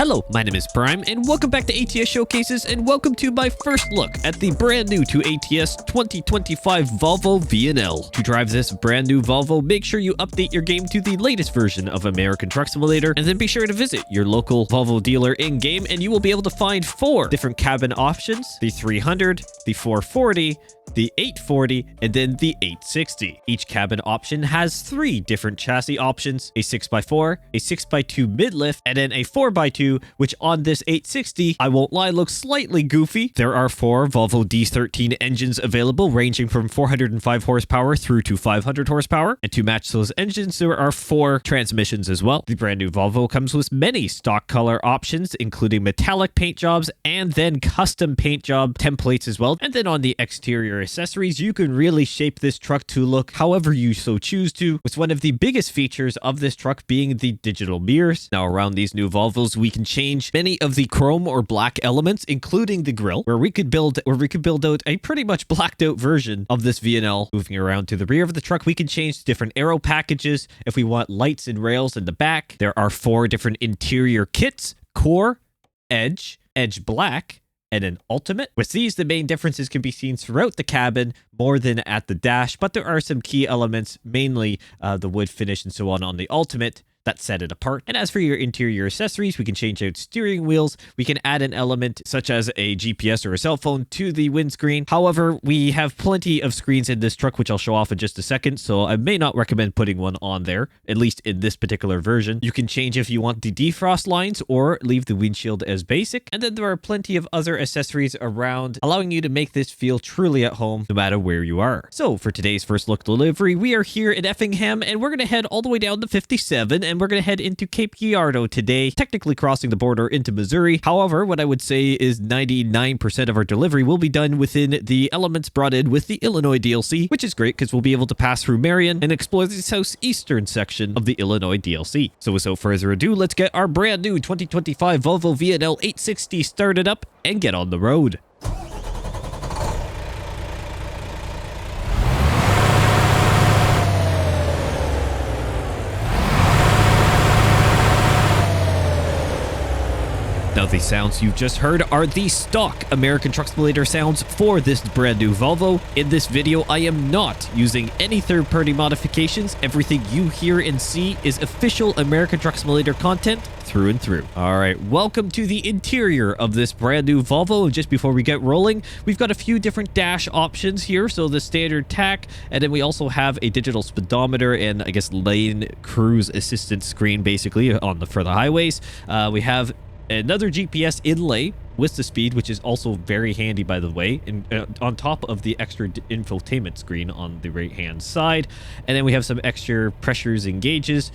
Hello, my name is Prime, and welcome back to ATS Showcases, and welcome to my first look at the brand new to ATS 2025 Volvo VNL. To drive this brand new Volvo, make sure you update your game to the latest version of American Truck Simulator, and then be sure to visit your local Volvo dealer in-game, and you will be able to find 4 different cabin options: the 300, the 440, the 840, and then the 860. Each cabin option has 3 different chassis options: a 6x4, a 6x2 mid-lift, and then a 4x2, which on this 860, I won't lie, looks slightly goofy. There are 4 Volvo D13 engines available, ranging from 405 horsepower through to 500 horsepower. And to match those engines, there are 4 transmissions as well. The brand new Volvo comes with many stock color options, including metallic paint jobs and then custom paint job templates as well. And then on the exterior accessories, you can really shape this truck to look however you so choose to, with one of the biggest features of this truck being the digital mirrors. Now, around these new Volvos, we can change many of the chrome or black elements, including the grille, where we could build out a pretty much blacked out version of this VNL. Moving around to the rear of the truck, we can change different aero packages if we want lights and rails in the back. There are 4 different interior kits: core, edge black, and an ultimate. With these, the main differences can be seen throughout the cabin more than at the dash, but there are some key elements, mainly the wood finish and so on the ultimate, that set it apart. And as for your interior accessories, we can change out steering wheels. We can add an element such as a GPS or a cell phone to the windscreen. However, we have plenty of screens in this truck, which I'll show off in just a second, so I may not recommend putting one on there, at least in this particular version. You can change if you want the defrost lines or leave the windshield as basic. And then there are plenty of other accessories around, allowing you to make this feel truly at home no matter where you are. So for today's first look delivery, we are here in Effingham, and we're going to head all the way down to 57, and we're going to head into Cape Girardeau today, technically crossing the border into Missouri. However, what I would say is 99% of our delivery will be done within the elements brought in with the Illinois DLC, which is great because we'll be able to pass through Marion and explore the southeastern section of the Illinois DLC. So without further ado, let's get our brand new 2025 Volvo VNL 860 started up and get on the road. Now, the sounds you've just heard are the stock American Truck Simulator sounds for this brand new Volvo. In this video, I am not using any third-party modifications. Everything you hear and see is official American Truck Simulator content through and through. All right, welcome to the interior of this brand new Volvo. And just before we get rolling, we've got a few different dash options here. So the standard tack, and then we also have a digital speedometer and I guess lane cruise assistance screen basically for the highways. We have another GPS inlay with the speed, which is also very handy, by the way, and on top of the extra infotainment screen on the right hand side. And then we have some extra pressures and gauges,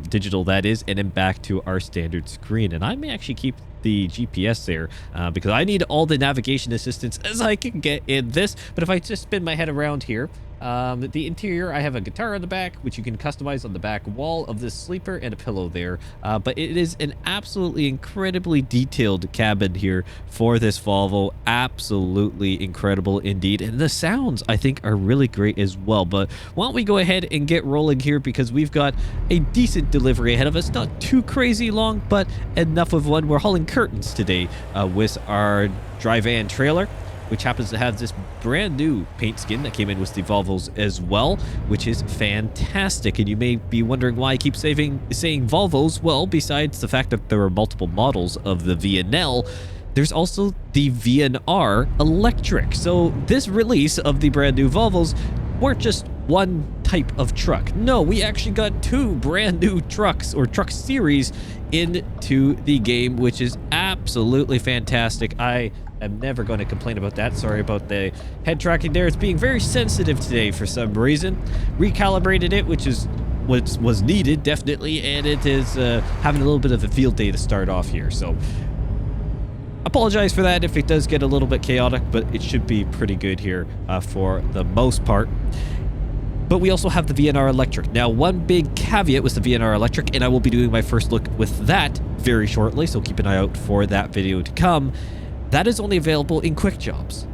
digital that is, and then back to our standard screen. And I may actually keep the GPS there because I need all the navigation assistance as I can get in this. But if I just spin my head around here, the interior, I have a guitar on the back, which you can customize on the back wall of this sleeper, and a pillow there. But it is an absolutely incredibly detailed cabin here for this Volvo. Absolutely incredible indeed. And the sounds, I think, are really great as well. But why don't we go ahead and get rolling here, because we've got a decent delivery ahead of us. Not too crazy long, but enough of one. We're hauling curtains today with our dry van trailer, which happens to have this brand new paint skin that came in with the Volvos as well, which is fantastic. And you may be wondering why I keep saying Volvos. Well, besides the fact that there are multiple models of the VNL, there's also the VNR Electric. So this release of the brand new Volvos weren't just one type of truck. No, we actually got 2 brand new trucks or truck series into the game, which is absolutely fantastic. I am never going to complain about that. Sorry about the head tracking there. It's being very sensitive today for some reason. Recalibrated it, which is what was needed, definitely, and it is having a little bit of a field day to start off here. So apologize for that if it does get a little bit chaotic, but it should be pretty good here for the most part. But we also have the VNR Electric. Now, one big caveat with the VNR Electric, and I will be doing my first look with that very shortly, so keep an eye out for that video to come. That is only available in quick jobs.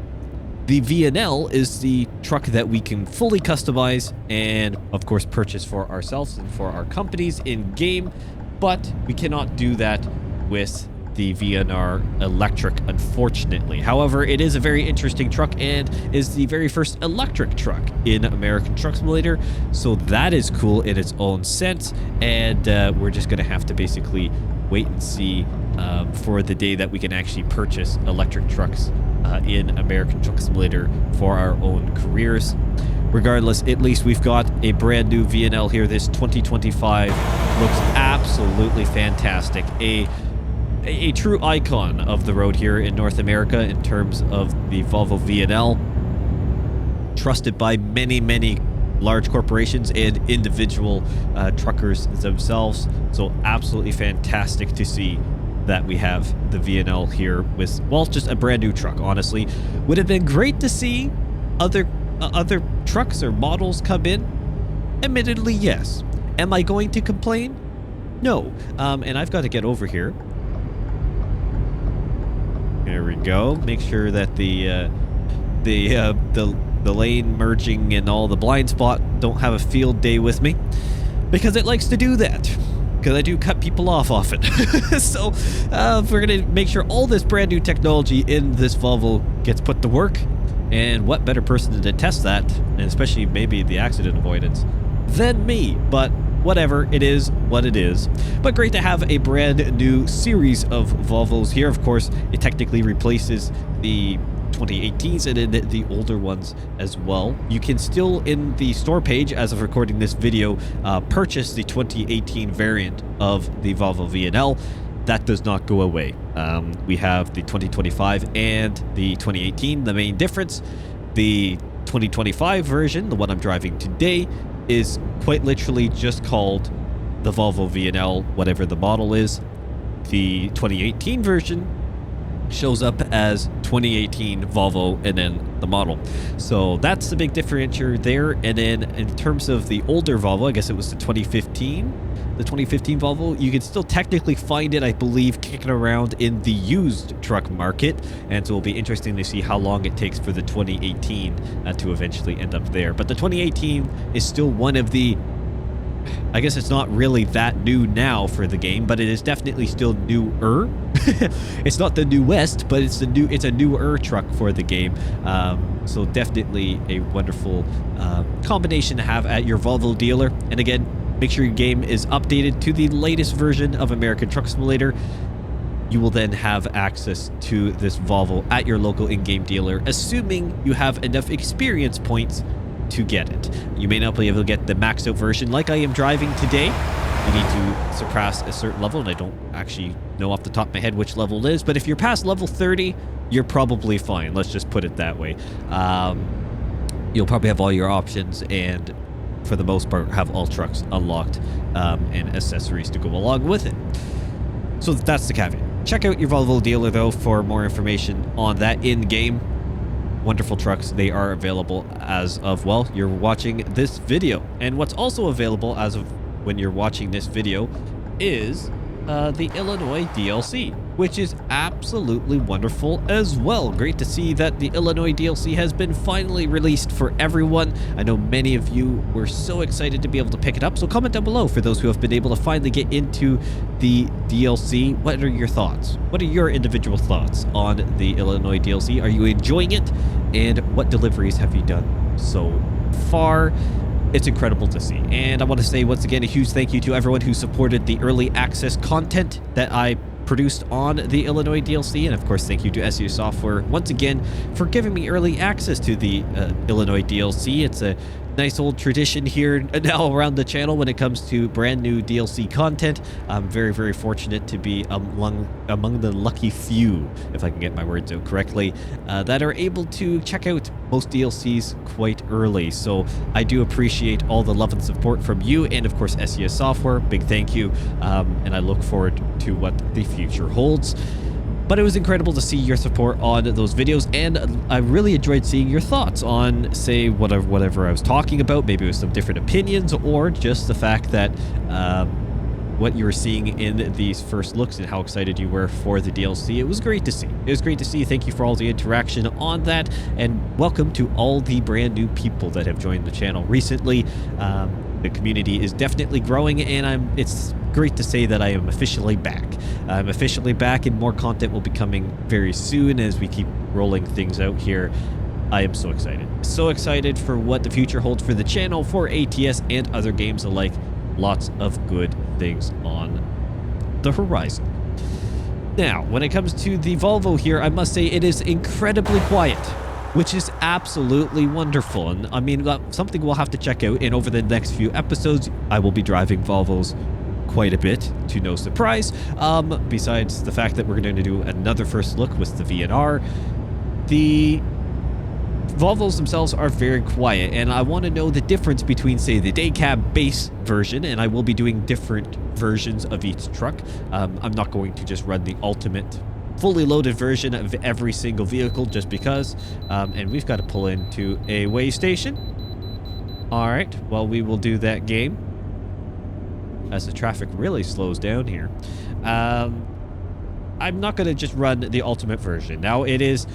The VNL is the truck that we can fully customize and, of course, purchase for ourselves and for our companies in game, but we cannot do that with the VNR electric, unfortunately. However, it is a very interesting truck and is the very first electric truck in American Truck Simulator, so that is cool in its own sense. And we're just gonna have to basically wait and see for the day that we can actually purchase electric trucks in American Truck Simulator for our own careers. Regardless, at least we've got a brand new VNL here. This 2025 looks absolutely fantastic. A true icon of the road here in North America in terms of the Volvo VNL. Trusted by many, many large corporations and individual truckers themselves. So absolutely fantastic to see that we have the VNL here with, well, just a brand new truck, honestly. Would have been great to see other trucks or models come in. Admittedly, yes. Am I going to complain? No. And I've got to get over here. There we go. Make sure that the lane merging and all the blind spot don't have a field day with me, because it likes to do that. Because I do cut people off often. So we're going to make sure all this brand new technology in this Volvo gets put to work. And what better person to test that, and especially maybe the accident avoidance, than me. But whatever, it is what it is. But great to have a brand new series of Volvos here. Of course, it technically replaces the 2018s and then the older ones as well. You can still, in the store page as of recording this video, purchase the 2018 variant of the Volvo VNL. That does not go away. We have the 2025 and the 2018. The main difference, the 2025 version, the one I'm driving today, is quite literally just called the Volvo VNL, whatever the model is. The 2018 version shows up as 2018 Volvo and then the model. So that's the big differentiator there. And then in terms of the older Volvo, I guess it was the 2015 Volvo, you can still technically find it, I believe, kicking around in the used truck market. And so it'll be interesting to see how long it takes for the 2018 to eventually end up there. But the 2018 is still one of the, I guess it's not really that new now for the game, but it is definitely still newer. It's not the newest, but it's a newer truck for the game. So definitely a wonderful combination to have at your Volvo dealer. And again, make sure your game is updated to the latest version of American Truck Simulator. You will then have access to this Volvo at your local in-game dealer, assuming you have enough experience points to get it. You may not be able to get the maxed out version like I am driving today. You need to surpass a certain level, and I don't actually know off the top of my head which level it is, but if you're past level 30, you're probably fine. Let's just put it that way. You'll probably have all your options, and for the most part have all trucks unlocked and accessories to go along with it. So that's the caveat. Check out your Volvo dealer though for more information on that in-game. Wonderful trucks. They are available as of, well, you're watching this video. And what's also available as of when you're watching this video is the Illinois DLC, which is absolutely wonderful as well. Great to see that the Illinois DLC has been finally released for everyone. I know many of you were so excited to be able to pick it up, so comment down below for those who have been able to finally get into the DLC. What are your thoughts? What are your individual thoughts on the Illinois DLC? Are you enjoying it? And what deliveries have you done so far? It's incredible to see. And I want to say once again a huge thank you to everyone who supported the early access content that I produced on the Illinois DLC. And of course, thank you to SEO Software once again for giving me early access to the Illinois DLC. It's a nice old tradition here now around the channel when it comes to brand new DLC content. I'm very, very fortunate to be among the lucky few, if I can get my words out correctly, that are able to check out most DLCs quite early. So I do appreciate all the love and support from you, and of course SES Software. Big thank you, and I look forward to what the future holds. But it was incredible to see your support on those videos, and I really enjoyed seeing your thoughts on, say, whatever I was talking about, maybe with some different opinions, or just the fact that what you were seeing in these first looks and how excited you were for the DLC. It was great to see. It was great to see. Thank you for all the interaction on that, and welcome to all the brand new people that have joined the channel recently. The community is definitely growing, and it's great to say that I am officially back. I'm officially back, and more content will be coming very soon as we keep rolling things out here. I am so excited. So excited for what the future holds for the channel, for ATS, and other games alike. Lots of good things on the horizon. Now, when it comes to the Volvo here, I must say it is incredibly quiet, which is absolutely wonderful. And I mean, something we'll have to check out. And over the next few episodes, I will be driving Volvos quite a bit, to no surprise. Besides the fact that we're going to do another first look with the VNR, the Volvos themselves are very quiet, and I want to know the difference between, say, the day cab base version, and I will be doing different versions of each truck. I'm not going to just run the ultimate fully loaded version of every single vehicle just because. And we've got to pull into a way station. All right, well, we will do that game as the traffic really slows down here. I'm not going to just run the ultimate version. Now, it is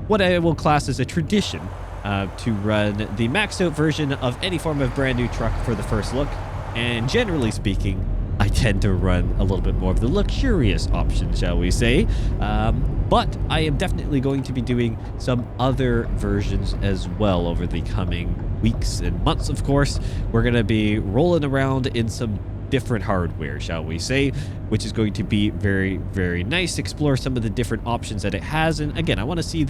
what I will class as a tradition to run the maxed out version of any form of brand new truck for the first look. And generally speaking, I tend to run a little bit more of the luxurious option, shall we say. But I am definitely going to be doing some other versions as well over the coming weeks and months, of course. We're going to be rolling around in some different hardware, shall we say, which is going to be very, very nice. Explore some of the different options that it has. And again, I want to see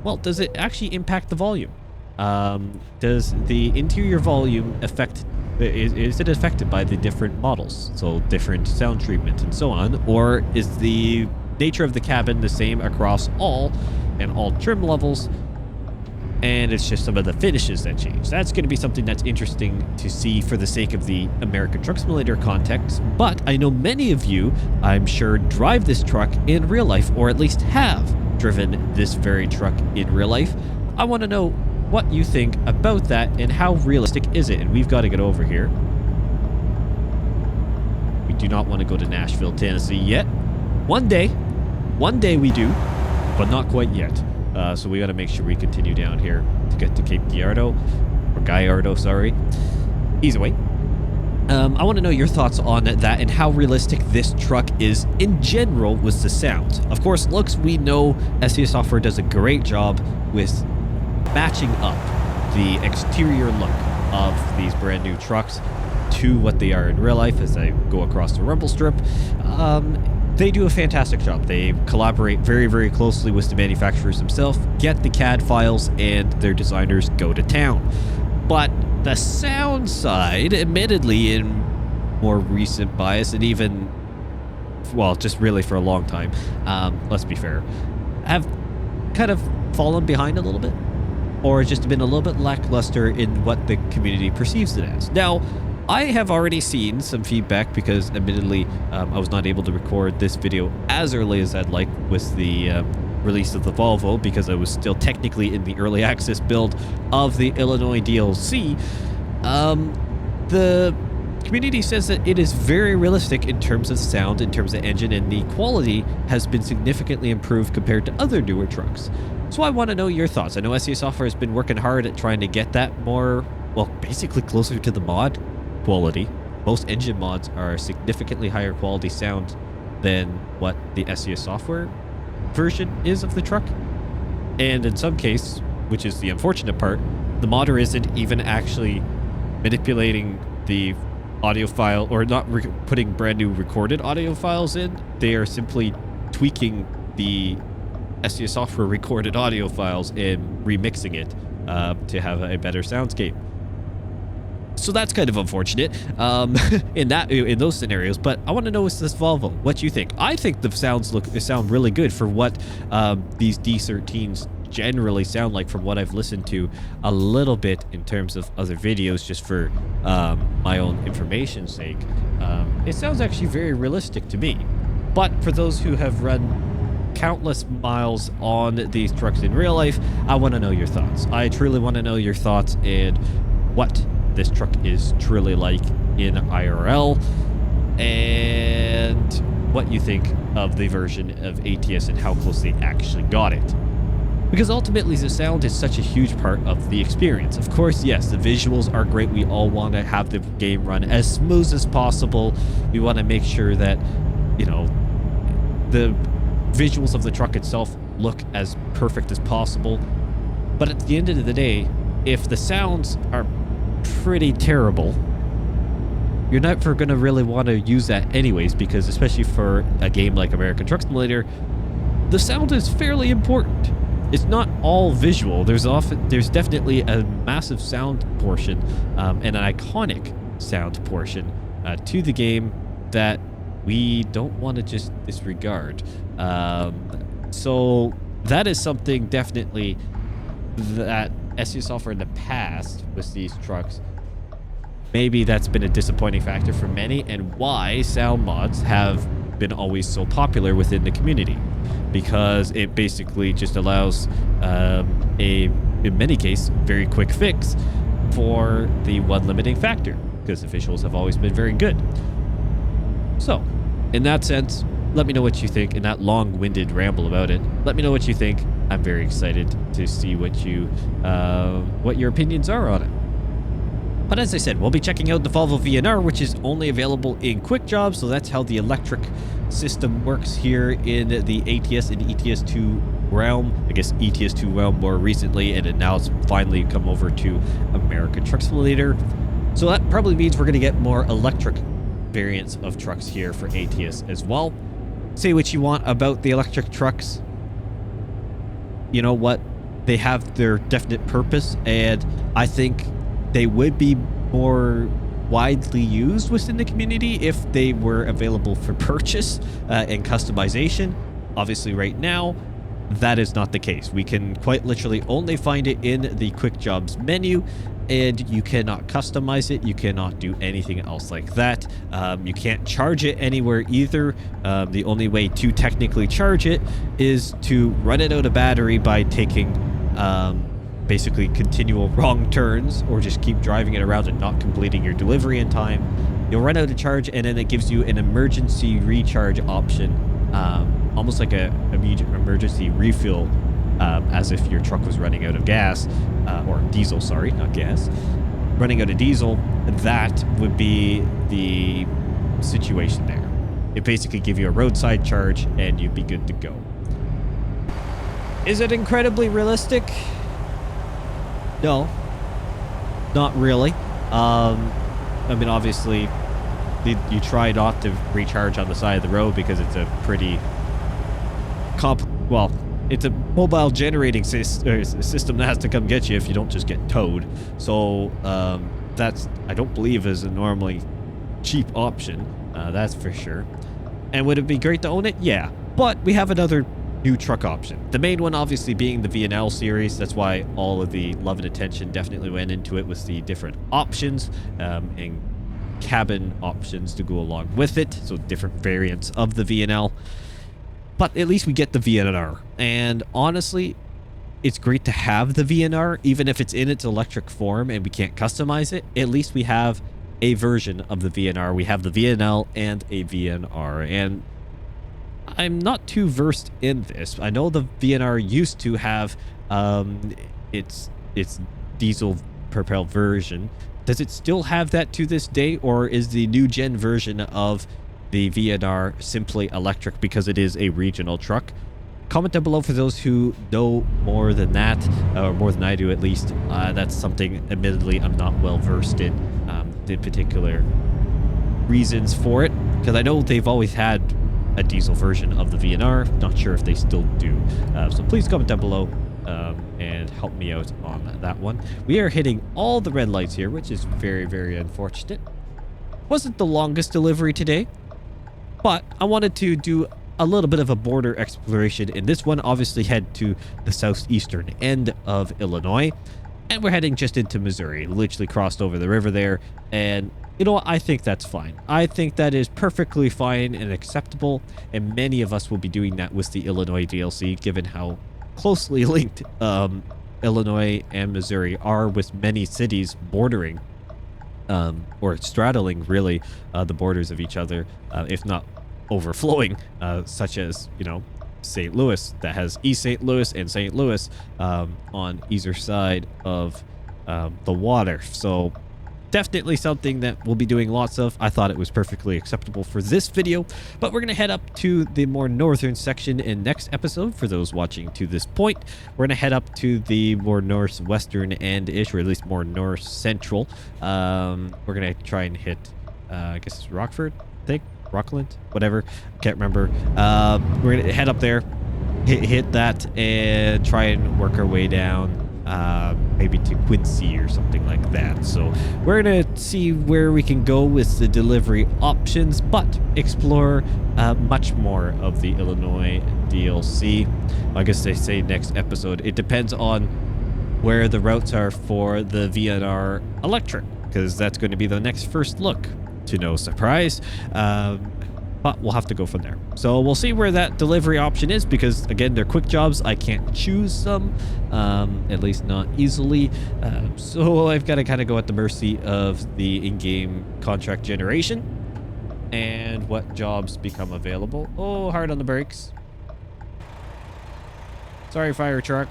well, does it actually impact the volume? Does the interior volume affect, is it affected by the different models? So different sound treatment and so on, or is the nature of the cabin the same across all trim levels? And it's just some of the finishes that change. That's going to be something that's interesting to see for the sake of the American Truck Simulator context. But I know many of you, I'm sure, drive this truck in real life, or at least have driven this very truck in real life. I want to know what you think about that and how realistic is it. And we've got to get over here. We do not want to go to Nashville, Tennessee yet. One day we do, but not quite yet. So we got to make sure we continue down here to get to Cape Gallardo, sorry. Either way, I want to know your thoughts on that and how realistic this truck is in general with the sound. Of course, looks, we know SES Software does a great job with matching up the exterior look of these brand new trucks to what they are in real life as they go across the rumble strip. They do a fantastic job. They collaborate very, very closely with the manufacturers themselves, get the CAD files, and their designers go to town. But the sound side, admittedly in more recent bias, and even, well, just really for a long time, let's be fair, have kind of fallen behind a little bit, or just been a little bit lackluster in what the community perceives it as. Now, I have already seen some feedback because, admittedly, I was not able to record this video as early as I'd like with the release of the Volvo because I was still technically in the early access build of the Illinois DLC. The community says that it is very realistic in terms of sound, in terms of engine, and the quality has been significantly improved compared to other newer trucks. So I want to know your thoughts. I know SES Software has been working hard at trying to get that more, well, basically closer to the mod quality. Most engine mods are significantly higher quality sound than what the SES Software version is of the truck. And in some case, which is the unfortunate part, the modder isn't even actually manipulating the audio file or not putting brand new recorded audio files in. They are simply tweaking the SES Software recorded audio files and remixing it to have a better soundscape. So that's kind of unfortunate in those scenarios. But I want to know with this Volvo, what you think. I think the sound really good for what these D13s generally sound like from what I've listened to a little bit in terms of other videos, just for my own information's sake. It sounds actually very realistic to me. But for those who have run countless miles on these trucks in real life, I want to know your thoughts. I truly want to know your thoughts and what this truck is truly like in IRL, and what you think of the version of ATS and how close they actually got it. Because ultimately the sound is such a huge part of the experience. Of course, yes, the visuals are great. We all want to have the game run as smooth as possible. We want to make sure that, you know, the visuals of the truck itself look as perfect as possible. But at the end of the day, if the sounds are pretty terrible, you're never going to really want to use that anyways, because especially for a game like American Truck Simulator, the sound is fairly important. It's not all visual. There's definitely a massive sound portion and an iconic sound portion to the game that we don't want to just disregard. So that is something definitely that SU Software in the past with these trucks, maybe that's been a disappointing factor for many, and why sound mods have been always so popular within the community, because it basically just allows in many cases, very quick fix for the one limiting factor, because the visuals have always been very good. So, in that sense, let me know what you think. In that long-winded ramble about it, let me know what you think. I'm very excited to see what your opinions are on it. But as I said, we'll be checking out the Volvo VNR, which is only available in quick jobs. So that's how the electric system works here in the ATS and ETS2 realm. I guess ETS2 realm more recently, and now it's finally come over to American Truck Simulator. So that probably means we're going to get more electric variants of trucks here for ATS as well. Say what you want about the electric trucks. You know what? They have their definite purpose, and I think they would be more widely used within the community if they were available for purchase and customization. Obviously, right now, that is not the case. We can quite literally only find it in the quick jobs menu, and you cannot customize it. You cannot do anything else like that. You can't charge it anywhere either. The only way to technically charge it is to run it out of battery by taking basically continual wrong turns, or just keep driving it around and not completing your delivery in time. You'll run out of charge, and then it gives you an emergency recharge option, almost like a emergency refill, as if your truck was running out of gas, or diesel, sorry, not gas. Running out of diesel, that would be the situation there. It basically gives you a roadside charge, and you'd be good to go. Is it incredibly realistic? No, not really. I mean, obviously, you try not to recharge on the side of the road because it's a pretty it's a mobile generating system that has to come get you if you don't just get towed. So that's, I don't believe, is a normally cheap option. That's for sure. And would it be great to own it? Yeah, but we have another new truck option. The main one obviously being the VNL series. That's why all of the love and attention definitely went into it with the different options and cabin options to go along with it. So different variants of the VNL. But at least we get the VNR. And honestly, it's great to have the VNR, even if it's in its electric form and we can't customize it. At least we have a version of the VNR. We have the VNL and a VNR. And I'm not too versed in this. I know the VNR used to have its diesel propelled version. Does it still have that to this day, or is the new gen version of the VNR simply electric because it is a regional truck? Comment down below for those who know more than that, or more than I do at least. That's something, admittedly, I'm not well versed in, the particular reasons for it, because I know they've always had a diesel version of the VNR. Not sure if they still do. So please comment down below and help me out on that one. We are hitting all the red lights here, which is very, very unfortunate. Wasn't the longest delivery today, but I wanted to do a little bit of a border exploration in this one. Obviously head to the southeastern end of Illinois, and we're heading just into Missouri. Literally crossed over the river there, and you know what? I think that's fine. I think that is perfectly fine and acceptable, and many of us will be doing that with the Illinois DLC, given how closely linked Illinois and Missouri are, with many cities bordering or straddling, really, the borders of each other, if not overflowing, such as, you know, St. Louis, that has East St. Louis and St. Louis on either side of the water. So definitely something that we'll be doing lots of. I thought it was perfectly acceptable for this video, but we're going to head up to the more northern section in next episode. For those watching to this point, we're going to head up to the more northwestern end-ish, or at least more north central. We're going to try and hit, I guess it's Rockford, I think, Rockland, whatever. Can't remember. We're going to head up there, hit that, and try and work our way down. Maybe to Quincy or something like that. So we're gonna see where we can go with the delivery options, but explore much more of the Illinois DLC. I guess they say next episode. It depends on where the routes are for the VNR Electric, because that's going to be the next first look, to no surprise. But we'll have to go from there. So we'll see where that delivery option is, because again, they're quick jobs. I can't choose some, at least not easily. So I've got to kind of go at the mercy of the in-game contract generation and what jobs become available. Oh, hard on the brakes. Sorry, fire truck.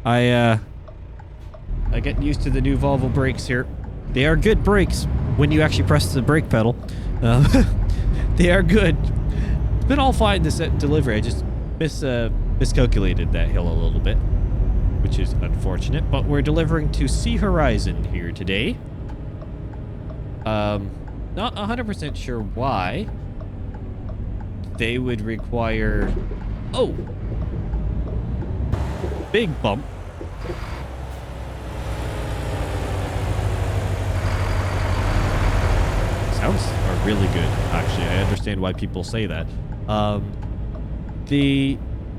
I get used to the new Volvo brakes here. They are good brakes when you actually press the brake pedal. They are good. It's been all fine this delivery. I just miscalculated that hill a little bit, which is unfortunate. But we're delivering to Sea Horizon here today. Not 100% sure why they would require... Oh! Big bump. Sounds are really good, actually. I understand why people say that.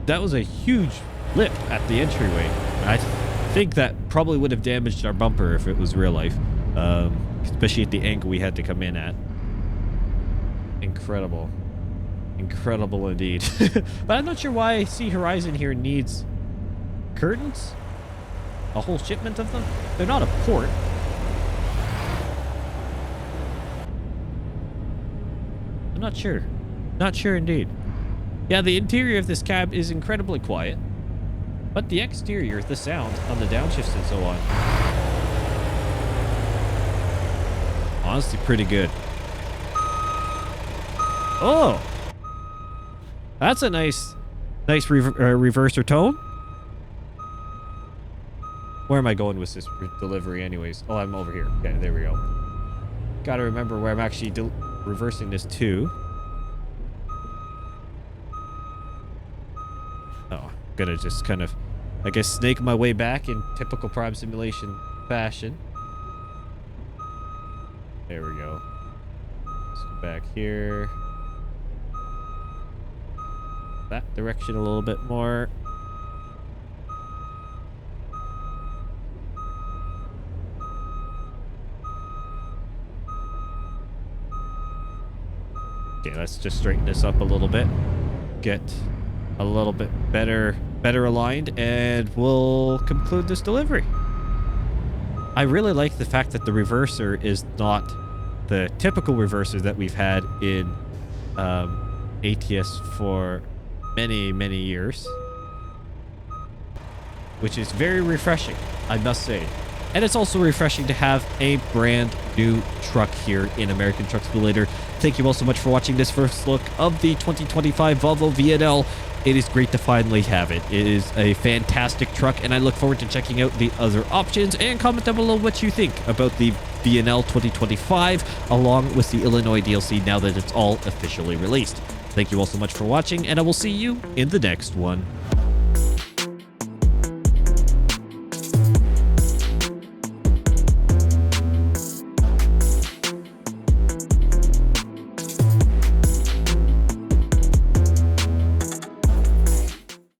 That was a huge lip at the entryway. I think that probably would have damaged our bumper if it was real life, especially at the angle we had to come in at. Incredible. Incredible indeed. But I'm not sure why Sea Horizon here needs curtains. A whole shipment of them. They're not a port. Not sure. Not sure indeed. Yeah, the interior of this cab is incredibly quiet, but the exterior, the sound on the downshifts and so on, honestly pretty good. Oh! That's a nice reverser tone. Where am I going with this delivery anyways? Oh, I'm over here. Okay, there we go. Gotta remember where I'm actually reversing this to. Oh, I'm gonna just kind of, I guess, snake my way back in typical Prime Simulation fashion. There we go. Let's go back here. That direction a little bit more. Okay, let's just straighten this up a little bit. Get a little bit better aligned, and we'll conclude this delivery. I really like the fact that the reverser is not the typical reverser that we've had in ATS for many years, which is very refreshing, I must say. And it's also refreshing to have a brand new truck here in American Truck Simulator. Thank you all so much for watching this first look of the 2025 Volvo VNL. It is great to finally have it. It is a fantastic truck, and I look forward to checking out the other options. And comment down below what you think about the VNL 2025 along with the Illinois DLC now that it's all officially released. Thank you all so much for watching, and I will see you in the next one.